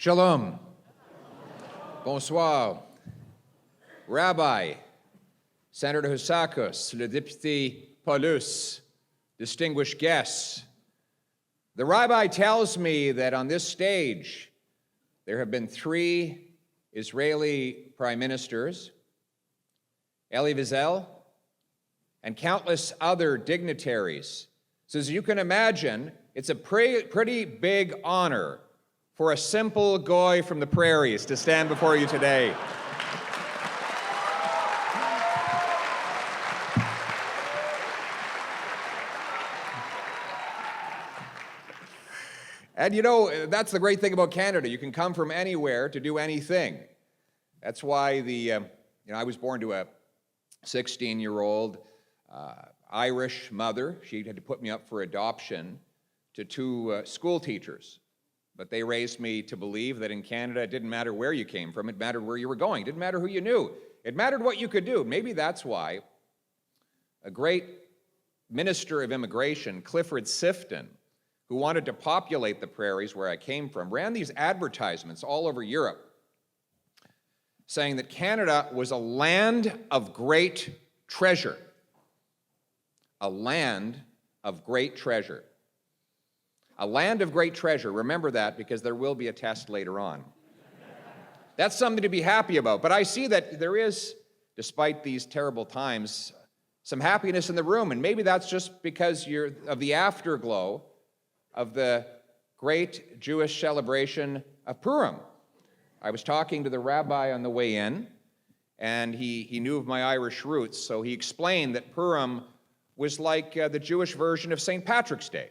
Shalom. Bonsoir. Rabbi, Senator Housakos, le député Paulus, distinguished guests. The rabbi tells me that on this stage there have been 3 Israeli prime ministers, Elie Wiesel, and countless other dignitaries. So as you can imagine, it's a pretty big honor for a simple goy from the prairies to stand before you today. And you know, that's the great thing about Canada. You can come from anywhere to do anything. That's why I was born to a 16-year-old Irish mother. She had to put me up for adoption to 2 school teachers. But they raised me to believe that in Canada, it didn't matter where you came from, it mattered where you were going. It didn't matter who you knew. It mattered what you could do. Maybe that's why a great minister of immigration, Clifford Sifton, who wanted to populate the prairies where I came from, ran these advertisements all over Europe saying that Canada was a land of great treasure. A land of great treasure. A land of great treasure. Remember that, because there will be a test later on. That's something to be happy about. But I see that there is, despite these terrible times, some happiness in the room. And maybe that's just because you're of the afterglow of the great Jewish celebration of Purim. I was talking to the rabbi on the way in, and he knew of my Irish roots, so he explained that Purim was like the Jewish version of St. Patrick's Day.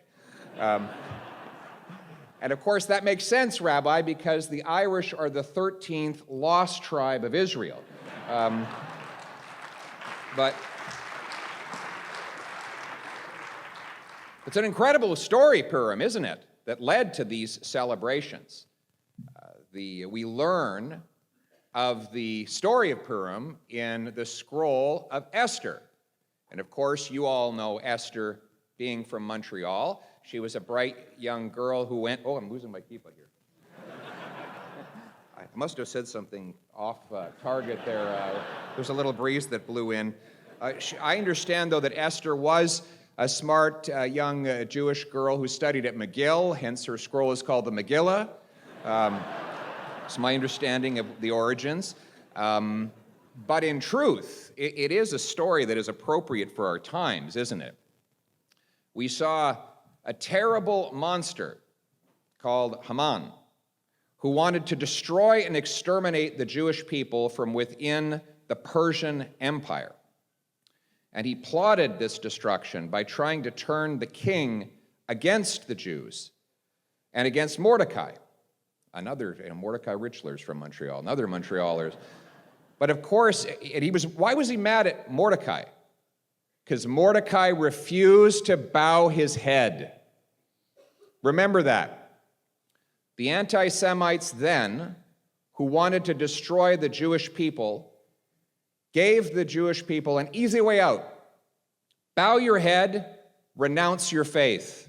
And of course, that makes sense, Rabbi, because the Irish are the 13th lost tribe of Israel. But it's an incredible story, Purim, isn't it, that led to these celebrations. We learn of the story of Purim in the scroll of Esther. And of course, you all know Esther being from Montreal. She was a bright young girl who went, oh, I'm losing my keepa here. I must have said something off target there. There's a little breeze that blew in. I understand, though, that Esther was a smart young Jewish girl who studied at McGill, hence her scroll is called the Megillah. It's my understanding of the origins. But in truth, it is a story that is appropriate for our times, isn't it? We saw a terrible monster called Haman, who wanted to destroy and exterminate the Jewish people from within the Persian Empire. And he plotted this destruction by trying to turn the king against the Jews and against Mordecai, Mordecai Richler's from Montreal, another Montrealers. But of course, why was he mad at Mordecai? Because Mordecai refused to bow his head. Remember that. The anti-Semites then, who wanted to destroy the Jewish people, gave the Jewish people an easy way out. Bow your head, renounce your faith,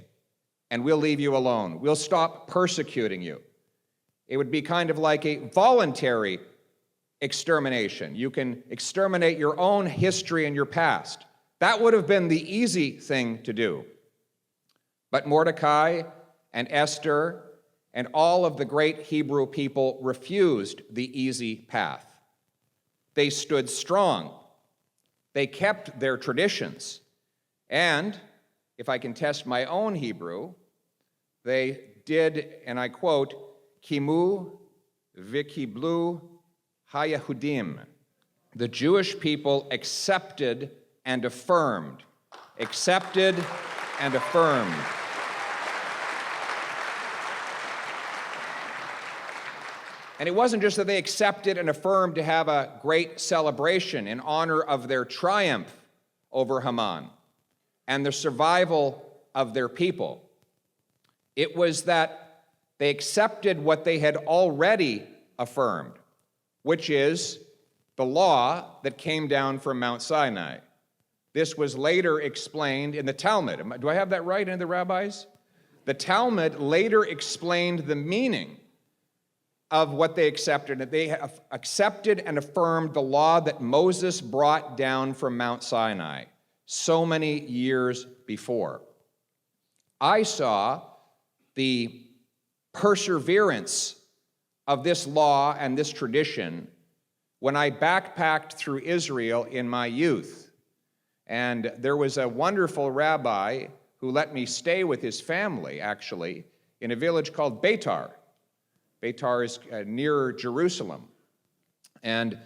and we'll leave you alone. We'll stop persecuting you. It would be kind of like a voluntary extermination. You can exterminate your own history and your past. That would have been the easy thing to do. But Mordecai and Esther and all of the great Hebrew people refused the easy path. They stood strong. They kept their traditions. And, if I can test my own Hebrew, they did, and I quote, Kimu v'kiblu haYehudim. The Jewish people accepted and affirmed. Accepted and affirmed. And it wasn't just that they accepted and affirmed to have a great celebration in honor of their triumph over Haman and the survival of their people. It was that they accepted what they had already affirmed, which is the law that came down from Mount Sinai. This was later explained in the Talmud. Do I have that right, any of the rabbis? The Talmud later explained the meaning of what they accepted. They have accepted and affirmed the law that Moses brought down from Mount Sinai so many years before. I saw the perseverance of this law and this tradition when I backpacked through Israel in my youth. And there was a wonderful rabbi who let me stay with his family, actually, in a village called Beitar. Beitar is near Jerusalem. And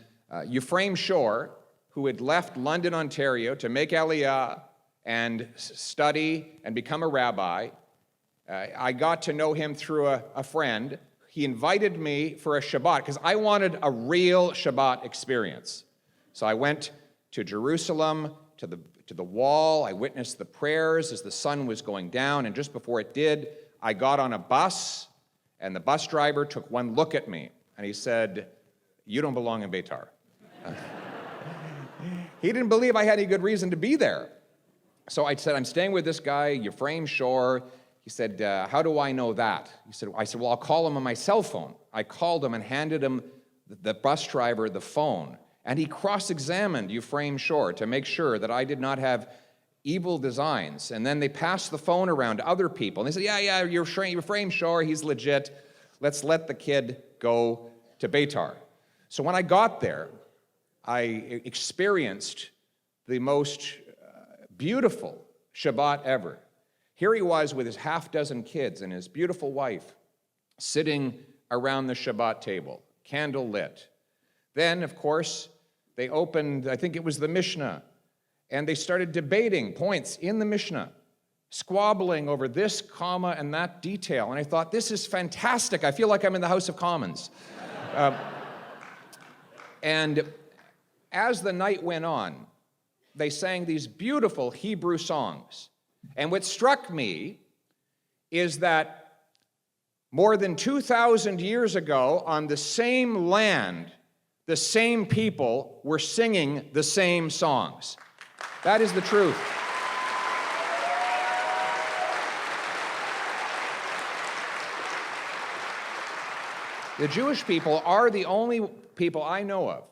Ephraim Shore, who had left London, Ontario to make Aliyah and study and become a rabbi, I got to know him through a friend. He invited me for a Shabbat because I wanted a real Shabbat experience. So I went to Jerusalem, to the wall. I witnessed the prayers as the sun was going down, and just before it did, I got on a bus, and the bus driver took one look at me, and he said, "You don't belong in Beitar." He didn't believe I had any good reason to be there. So I said, "I'm staying with this guy, Ephraim Shore." He said, "How do I know that?" I said, "Well, I'll call him on my cell phone." I called him and handed him, the bus driver, the phone. And he cross-examined Ephraim Shore to make sure that I did not have evil designs. And then they passed the phone around to other people. And they said, yeah, Ephraim Shore, he's legit. Let's let the kid go to Beitar. So when I got there, I experienced the most beautiful Shabbat ever. Here he was with his half-dozen kids and his beautiful wife sitting around the Shabbat table, candle lit. Then, of course, they opened, I think it was the Mishnah, and they started debating points in the Mishnah, squabbling over this comma and that detail. And I thought, this is fantastic. I feel like I'm in the House of Commons. And as the night went on, they sang these beautiful Hebrew songs. And what struck me is that more than 2,000 years ago, on the same land, the same people were singing the same songs. That is the truth. The Jewish people are the only people I know of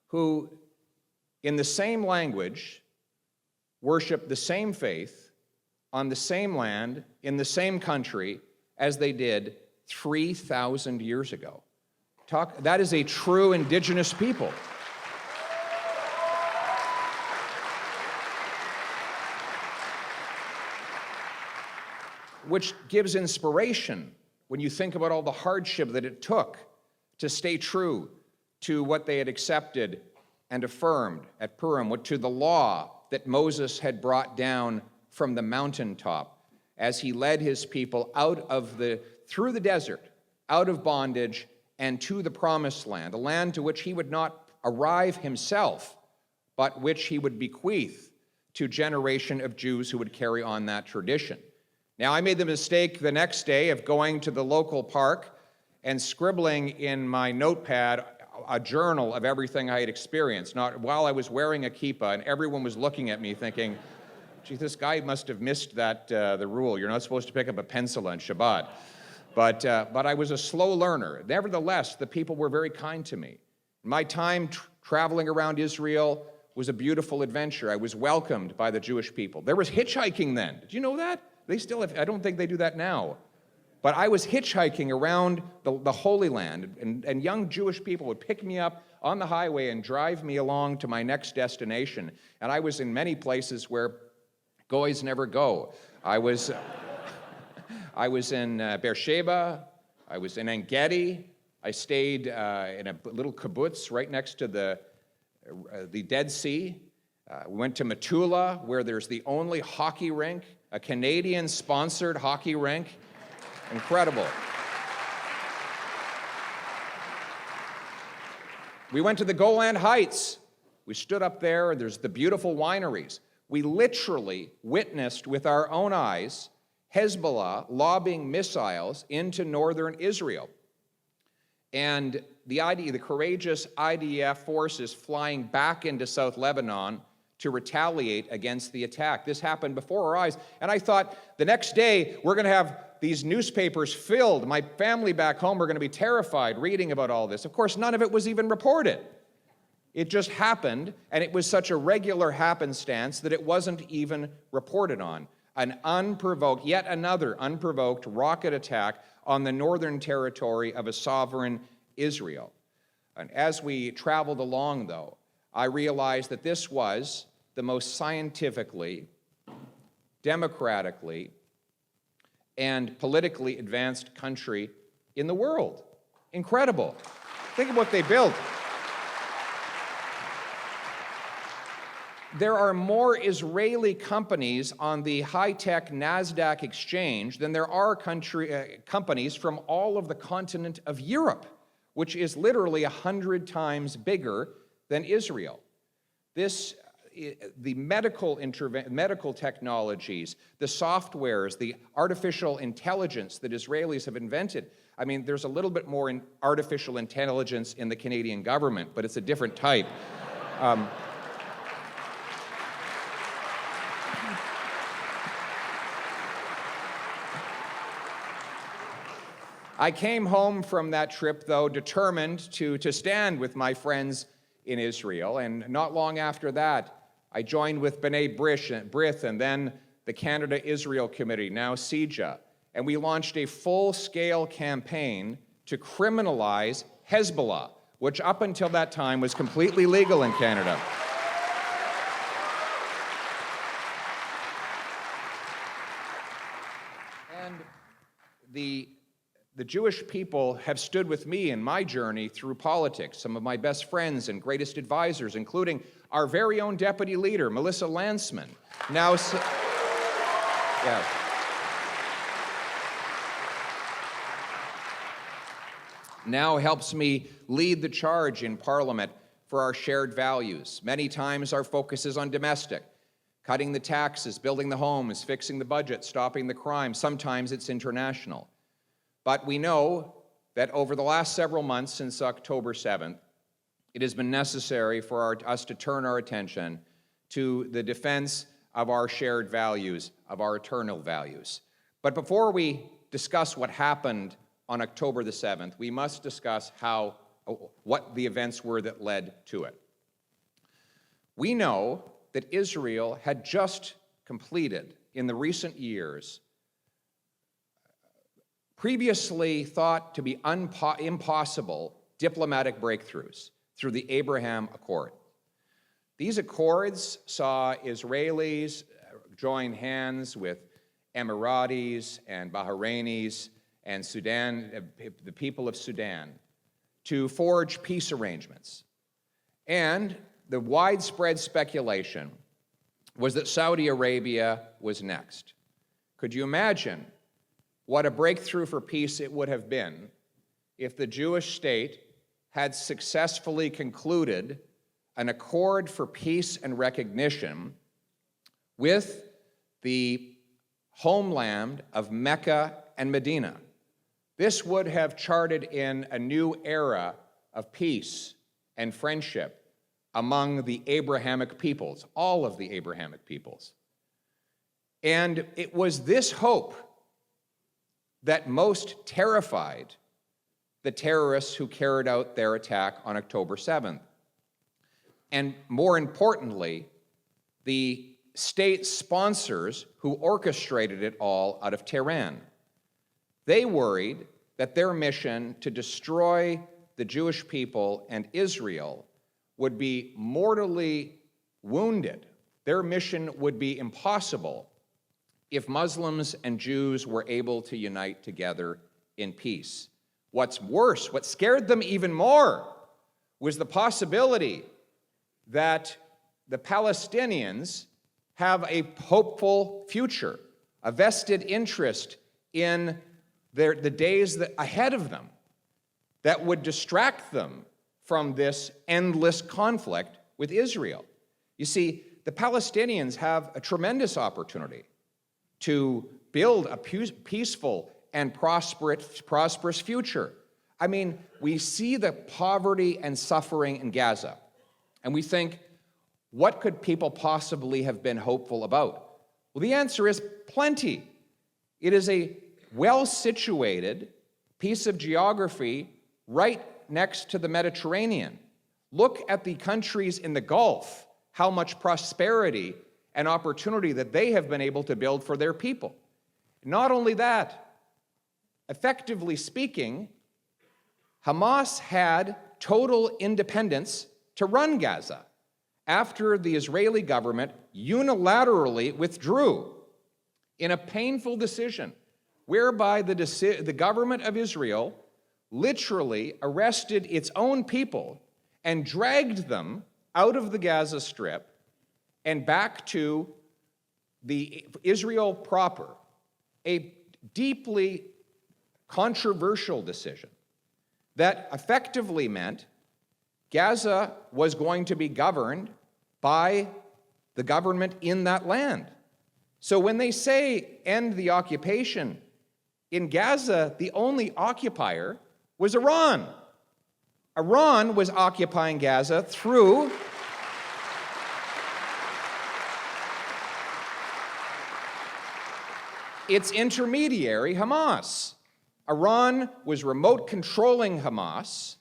who, in the same language, worship the same faith on the same land, in the same country, as they did 3,000 years ago. That is a true indigenous people. Which gives inspiration when you think about all the hardship that it took to stay true to what they had accepted and affirmed at Purim, to the law that Moses had brought down from the mountaintop as he led his people through the desert, out of bondage, and to the promised land, a land to which he would not arrive himself, but which he would bequeath to a generation of Jews who would carry on that tradition. Now, I made the mistake the next day of going to the local park and scribbling in my notepad a journal of everything I had experienced, while I was wearing a kippah, and everyone was looking at me thinking, "Gee, this guy must have missed the rule. You're not supposed to pick up a pencil on Shabbat." But I was a slow learner. Nevertheless, the people were very kind to me. My time traveling around Israel was a beautiful adventure. I was welcomed by the Jewish people. There was hitchhiking then. Did you know that? They still have, I don't think they do that now. But I was hitchhiking around the Holy Land, and young Jewish people would pick me up on the highway and drive me along to my next destination. And I was in many places where goys never go. I was in Beersheba. I was in En-Gedi. I stayed in a little kibbutz right next to the Dead Sea. We went to Metula, where there's the only hockey rink, a Canadian-sponsored hockey rink. Incredible. We went to the Golan Heights. We stood up there, and there's the beautiful wineries. We literally witnessed with our own eyes Hezbollah lobbing missiles into northern Israel. And the courageous IDF forces flying back into South Lebanon to retaliate against the attack. This happened before our eyes. And I thought, the next day, we're going to have these newspapers filled. My family back home were going to be terrified reading about all this. Of course, none of it was even reported. It just happened, and it was such a regular happenstance that it wasn't even reported on. Yet another unprovoked rocket attack on the northern territory of a sovereign Israel. And as we traveled along, though, I realized that this was the most scientifically, democratically, and politically advanced country in the world. Incredible. Think of what they built. There are more Israeli companies on the high-tech NASDAQ exchange than there are companies from all of the continent of Europe, which is literally 100 times bigger than Israel. The medical technologies, the softwares, the artificial intelligence that Israelis have invented. I mean, there's a little bit more in artificial intelligence in the Canadian government, but it's a different type. I came home from that trip, though, determined to stand with my friends in Israel, and not long after that, I joined with B'nai B'rith and then the Canada-Israel Committee, now CIJA, and we launched a full-scale campaign to criminalize Hezbollah, which up until that time was completely legal in Canada. And the Jewish people have stood with me in my journey through politics. Some of my best friends and greatest advisors, including our very own deputy leader, Melissa Landsman, now helps me lead the charge in Parliament for our shared values. Many times our focus is on domestic, cutting the taxes, building the homes, fixing the budget, stopping the crime. Sometimes it's international. But we know that over the last several months since October 7th, it has been necessary for us to turn our attention to the defense of our shared values, of our eternal values. But before we discuss what happened on October the 7th, we must discuss what the events were that led to it. We know that Israel had just completed, in the recent years, previously thought to be impossible diplomatic breakthroughs through the Abraham Accord. These accords saw Israelis join hands with Emiratis and Bahrainis and the people of Sudan, to forge peace arrangements. And the widespread speculation was that Saudi Arabia was next. Could you imagine what a breakthrough for peace it would have been if the Jewish state had successfully concluded an accord for peace and recognition with the homeland of Mecca and Medina? This would have charted in a new era of peace and friendship among the Abrahamic peoples, all of the Abrahamic peoples. And it was this hope that most terrified the terrorists who carried out their attack on October 7th. And more importantly, the state sponsors who orchestrated it all out of Tehran. They worried that their mission to destroy the Jewish people and Israel would be mortally wounded. Their mission would be impossible if Muslims and Jews were able to unite together in peace. What's worse, what scared them even more, was the possibility that the Palestinians have a hopeful future, a vested interest in the days ahead of them that would distract them from this endless conflict with Israel. You see, the Palestinians have a tremendous opportunity to build a peaceful and prosperous future. I mean, we see the poverty and suffering in Gaza, and we think, what could people possibly have been hopeful about? Well, the answer is plenty. It is a well-situated piece of geography right next to the Mediterranean. Look at the countries in the Gulf, how much prosperity and opportunity that they have been able to build for their people. Not only that, effectively speaking, Hamas had total independence to run Gaza after the Israeli government unilaterally withdrew in a painful decision whereby the government of Israel literally arrested its own people and dragged them out of the Gaza Strip and back to the Israel proper, a deeply controversial decision that effectively meant Gaza was going to be governed by the government in that land. So when they say end the occupation, in Gaza, the only occupier was Iran. Iran was occupying Gaza through its intermediary, Hamas. Iran was remote controlling Hamas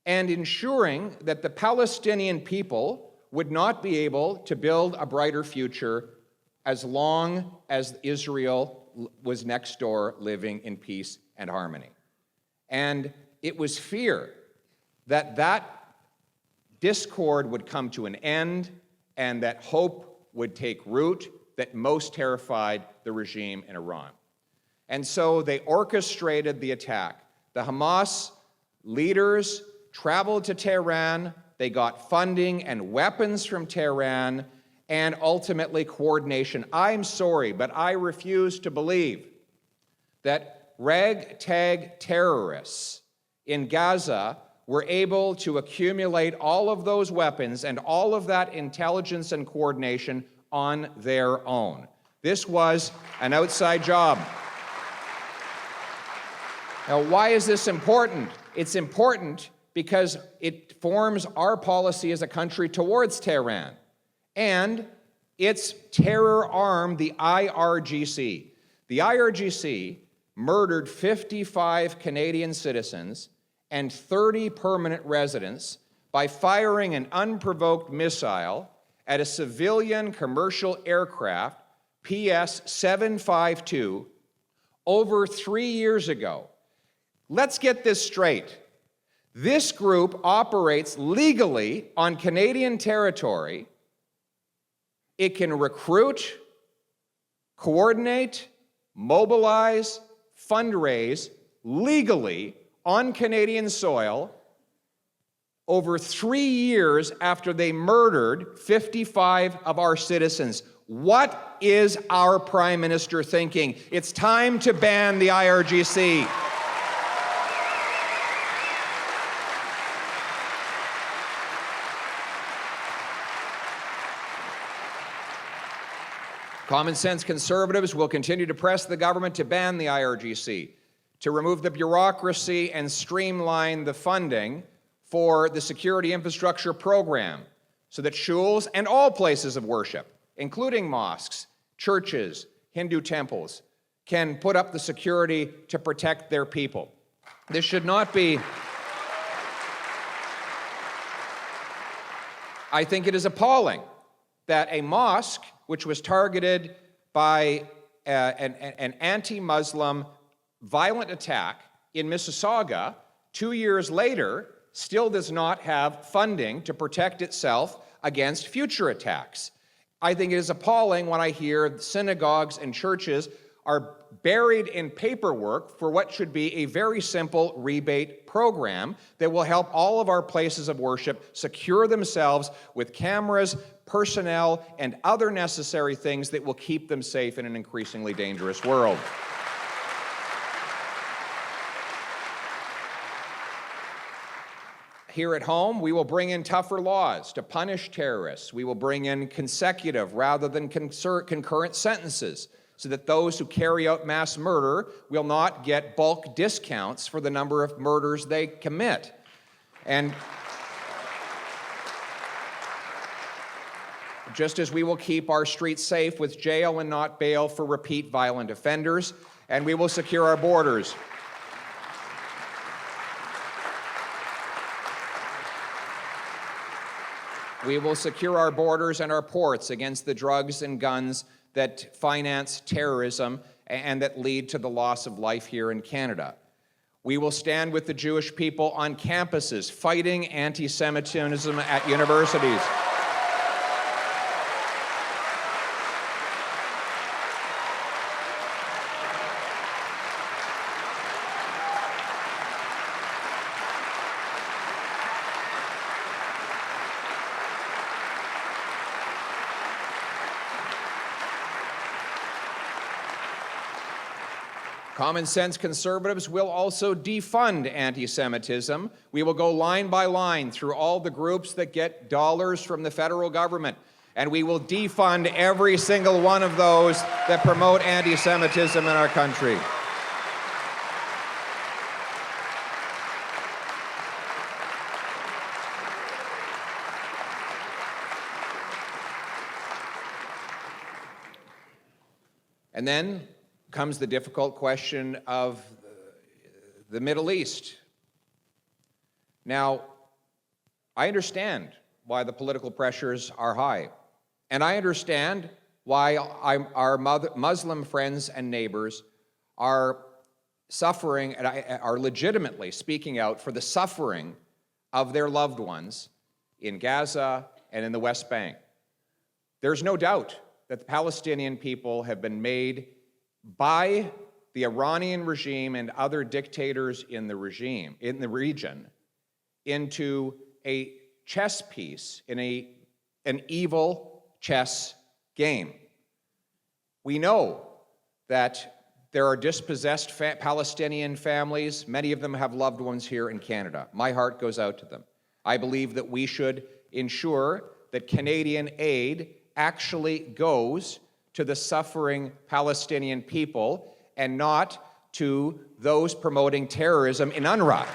and ensuring that the Palestinian people would not be able to build a brighter future as long as Israel was next door living in peace and harmony. And it was fear that that discord would come to an end and that hope would take root that most terrified the regime in Iran. And so they orchestrated the attack. The Hamas leaders traveled to Tehran, they got funding and weapons from Tehran, and ultimately coordination. I'm sorry, but I refuse to believe that ragtag terrorists in Gaza were able to accumulate all of those weapons and all of that intelligence and coordination on their own. This was an outside job. Now, why is this important? It's important because it forms our policy as a country towards Tehran and its terror arm, the IRGC. The IRGC murdered 55 Canadian citizens and 30 permanent residents by firing an unprovoked missile at a civilian commercial aircraft, PS-752, over 3 years ago. Let's get this straight. This group operates legally on Canadian territory. It can recruit, coordinate, mobilize, fundraise legally on Canadian soil over 3 years after they murdered 55 of our citizens. What is our Prime Minister thinking? It's time to ban the IRGC. Common sense conservatives will continue to press the government to ban the IRGC, to remove the bureaucracy and streamline the funding for the security infrastructure program so that shuls and all places of worship, including mosques, churches, Hindu temples, can put up the security to protect their people. This should not be... I think it is appalling that a mosque which was targeted by an anti-Muslim violent attack in Mississauga 2 years later still does not have funding to protect itself against future attacks. I think it is appalling when I hear synagogues and churches are buried in paperwork for what should be a very simple rebate program that will help all of our places of worship secure themselves with cameras, personnel, and other necessary things that will keep them safe in an increasingly dangerous world. Here at home, we will bring in tougher laws to punish terrorists. We will bring in consecutive rather than concurrent sentences so that those who carry out mass murder will not get bulk discounts for the number of murders they commit. And just as we will keep our streets safe with jail and not bail for repeat violent offenders, and we will secure our borders. We will secure our borders and our ports against the drugs and guns that finance terrorism and that lead to the loss of life here in Canada. We will stand with the Jewish people on campuses, fighting anti-Semitism at universities. Common sense conservatives will also defund anti-Semitism. We will go line by line through all the groups that get dollars from the federal government, and we will defund every single one of those that promote anti-Semitism in our country. And then comes the difficult question of the Middle East. Now, I understand why the political pressures are high, and I understand why our Muslim friends and neighbors are suffering and are legitimately speaking out for the suffering of their loved ones in Gaza and in the West Bank. There's no doubt that the Palestinian people have been made by the Iranian regime and other dictators in the region, into a chess piece in an evil chess game. We know that there are dispossessed Palestinian families. Many of them have loved ones here in Canada. My heart goes out to them. I believe that we should ensure that Canadian aid actually goes to the suffering Palestinian people and not to those promoting terrorism in UNRWA.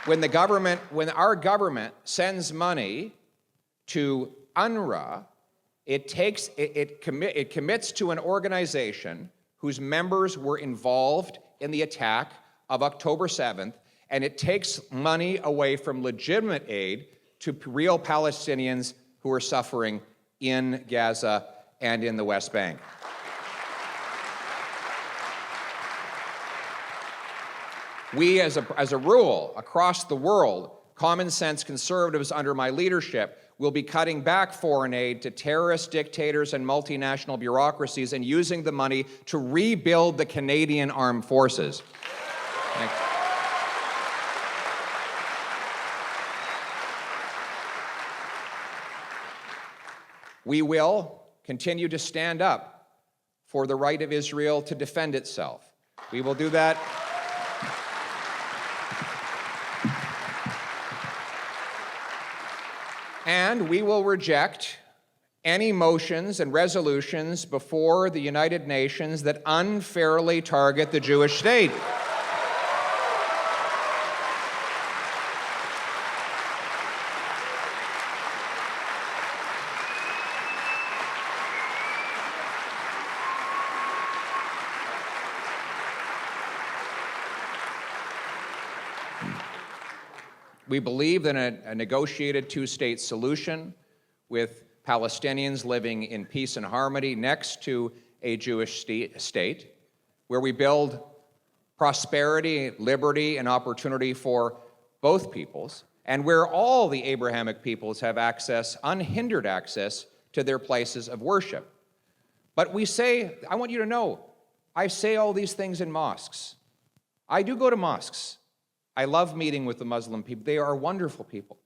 When our government sends money to UNRWA, it commits to an organization whose members were involved in the attack of October 7th, and it takes money away from legitimate aid to real Palestinians who are suffering in Gaza and in the West Bank. We, as a rule, across the world, common sense conservatives under my leadership will be cutting back foreign aid to terrorist dictators and multinational bureaucracies and using the money to rebuild the Canadian Armed Forces. Thanks. We will continue to stand up for the right of Israel to defend itself. We will do that. And we will reject any motions and resolutions before the United Nations that unfairly target the Jewish state. We believe in a negotiated two-state solution with Palestinians living in peace and harmony next to a Jewish state, where we build prosperity, liberty, and opportunity for both peoples, and where all the Abrahamic peoples have access, unhindered access, to their places of worship. But we say, I want you to know, I say all these things in mosques. I do go to mosques. I love meeting with the Muslim people. They are wonderful people.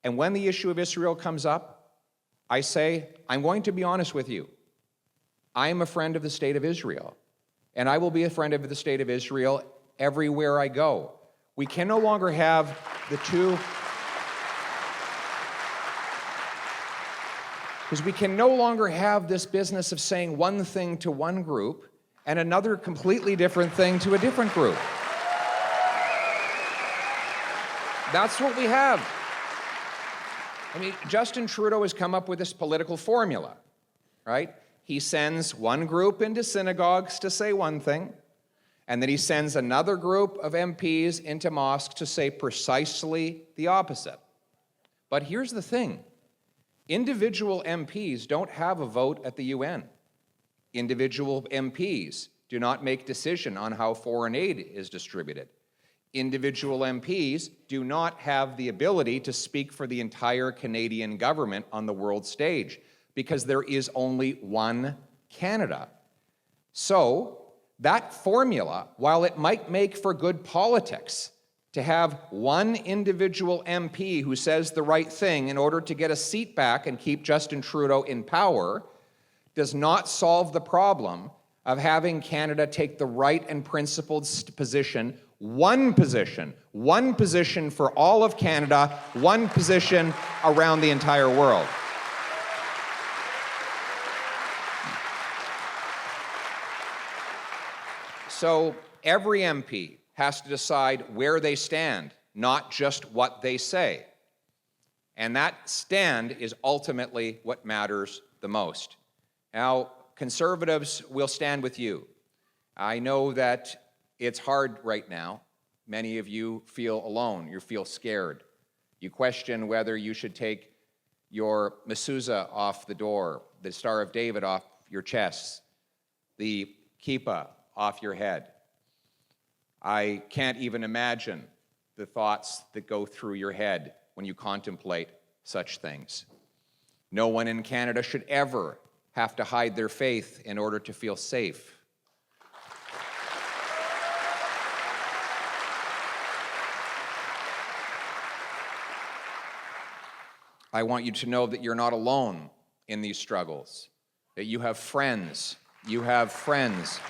And when the issue of Israel comes up, I say, I'm going to be honest with you. I am a friend of the state of Israel, and I will be a friend of the state of Israel everywhere I go. We can no longer have the two, because we can no longer have this business of saying one thing to one group and another completely different thing to a different group. That's what we have. I mean, Justin Trudeau has come up with this political formula, right? He sends one group into synagogues to say one thing, and then he sends another group of MPs into mosques to say precisely the opposite. But here's the thing. Individual MPs don't have a vote at the UN. Individual MPs do not make decision on how foreign aid is distributed. Individual MPs do not have the ability to speak for the entire Canadian government on the world stage because there is only one Canada. So that formula, while it might make for good politics, to have one individual MP who says the right thing in order to get a seat back and keep Justin Trudeau in power, does not solve the problem of having Canada take the right and principled position for all of Canada, one position around the entire world. So every MP has to decide where they stand, not just what they say. And that stand is ultimately what matters the most. Now, Conservatives will stand with you. I know that it's hard right now. Many of you feel alone. You feel scared. You question whether you should take your mezuzah off the door, the Star of David off your chest, the kippah off your head. I can't even imagine the thoughts that go through your head when you contemplate such things. No one in Canada should ever have to hide their faith in order to feel safe. I want you to know that you're not alone in these struggles, that you have friends. You have friends.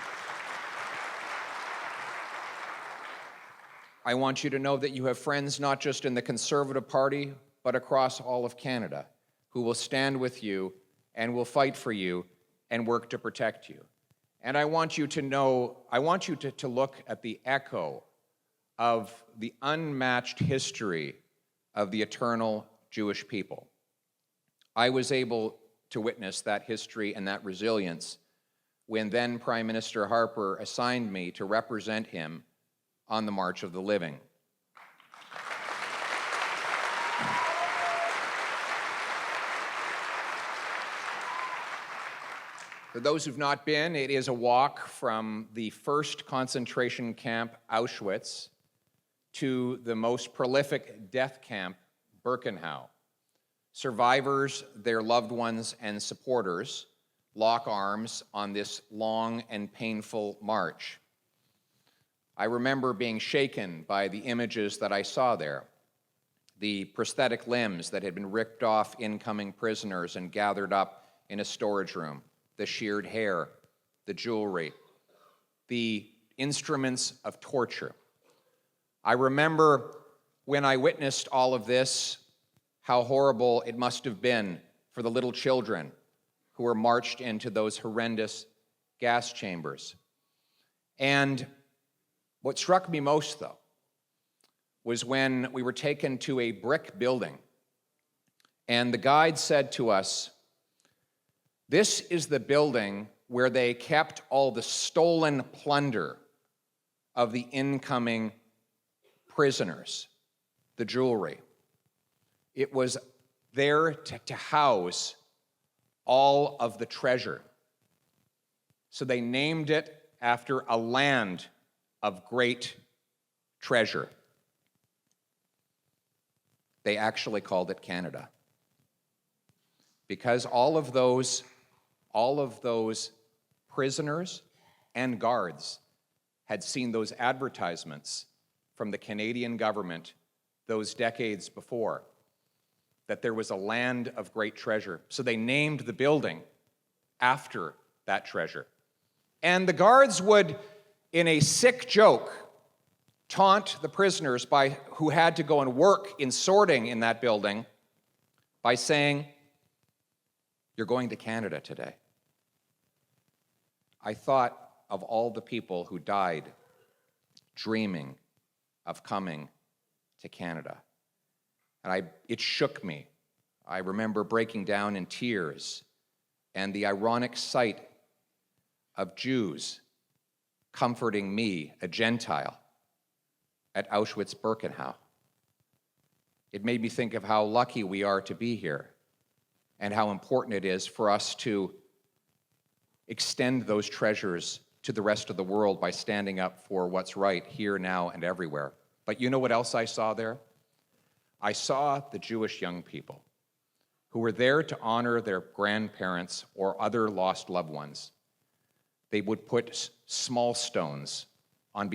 I want you to know that you have friends not just in the Conservative Party, but across all of Canada, who will stand with you and will fight for you and work to protect you. And I want you to know, I want you to look at the echo of the unmatched history of the eternal Jewish people. I was able to witness that history and that resilience when then Prime Minister Harper assigned me to represent him on the March of the Living. For those who've not been, it is a walk from the first concentration camp, Auschwitz, to the most prolific death camp, Birkenau. Survivors, their loved ones, and supporters lock arms on this long and painful march. I remember being shaken by the images that I saw there, the prosthetic limbs that had been ripped off incoming prisoners and gathered up in a storage room, the sheared hair, the jewelry, the instruments of torture. I remember when I witnessed all of this, how horrible it must have been for the little children who were marched into those horrendous gas chambers. And what struck me most, though, was when we were taken to a brick building, and the guide said to us, "This is the building where they kept all the stolen plunder of the incoming prisoners, the jewelry. It was there to house all of the treasure. So they named it after a land of great treasure. They actually called it Canada. Because all of those prisoners and guards had seen those advertisements from the Canadian government those decades before, that there was a land of great treasure. So they named the building after that treasure. And the guards would, in a sick joke, taunt the prisoners who had to go and work in sorting in that building by saying, "You're going to Canada today." I thought of all the people who died dreaming of coming to Canada. And it shook me I remember breaking down in tears and the ironic sight of Jews comforting me, a Gentile, at Auschwitz-Birkenau. It made me think of how lucky we are to be here and how important it is for us to extend those treasures to the rest of the world by standing up for what's right here, now, and everywhere. But you know what else I saw there? I saw the Jewish young people who were there to honor their grandparents or other lost loved ones. They would put small stones on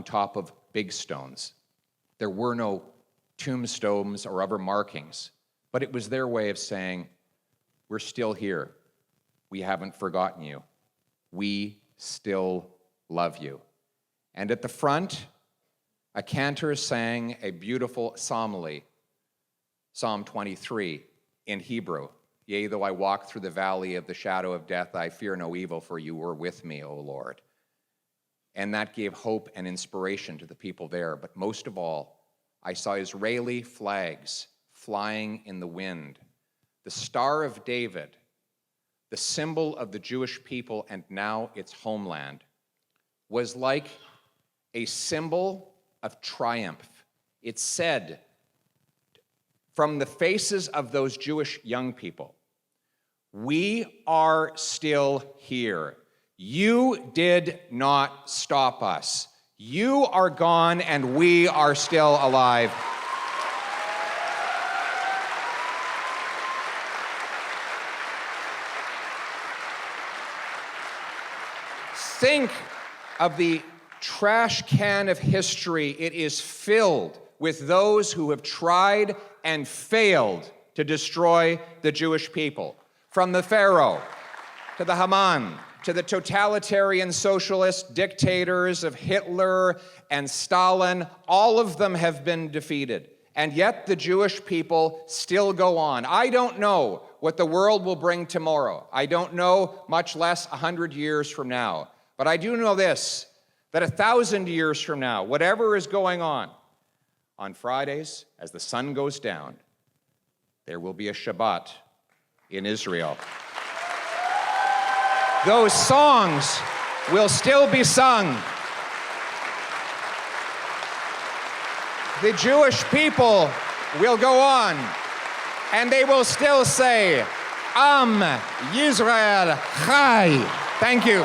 top of big stones. There were no tombstones or other markings, but it was their way of saying, we're still here. We haven't forgotten you. We still love you. And at the front, a cantor sang a beautiful psalmody, Psalm 23, in Hebrew. Yea, though I walk through the valley of the shadow of death, I fear no evil, for you were with me, O Lord. And that gave hope and inspiration to the people there. But most of all, I saw Israeli flags flying in the wind. The Star of David, the symbol of the Jewish people and now its homeland, was like a symbol of triumph. It said, from the faces of those Jewish young people, we are still here. You did not stop us. You are gone and we are still alive. Think of the trash can of history. It is filled with those who have tried and failed to destroy the Jewish people. From the Pharaoh, to the Haman, to the totalitarian socialist dictators of Hitler and Stalin, all of them have been defeated. And yet the Jewish people still go on. I don't know what the world will bring tomorrow. I don't know, much less 100 years from now. But I do know this, that 1,000 years from now, whatever is going on Fridays, as the sun goes down, there will be a Shabbat in Israel. Those songs will still be sung. The Jewish people will go on, and they will still say, Am Yisrael Chai. Thank you.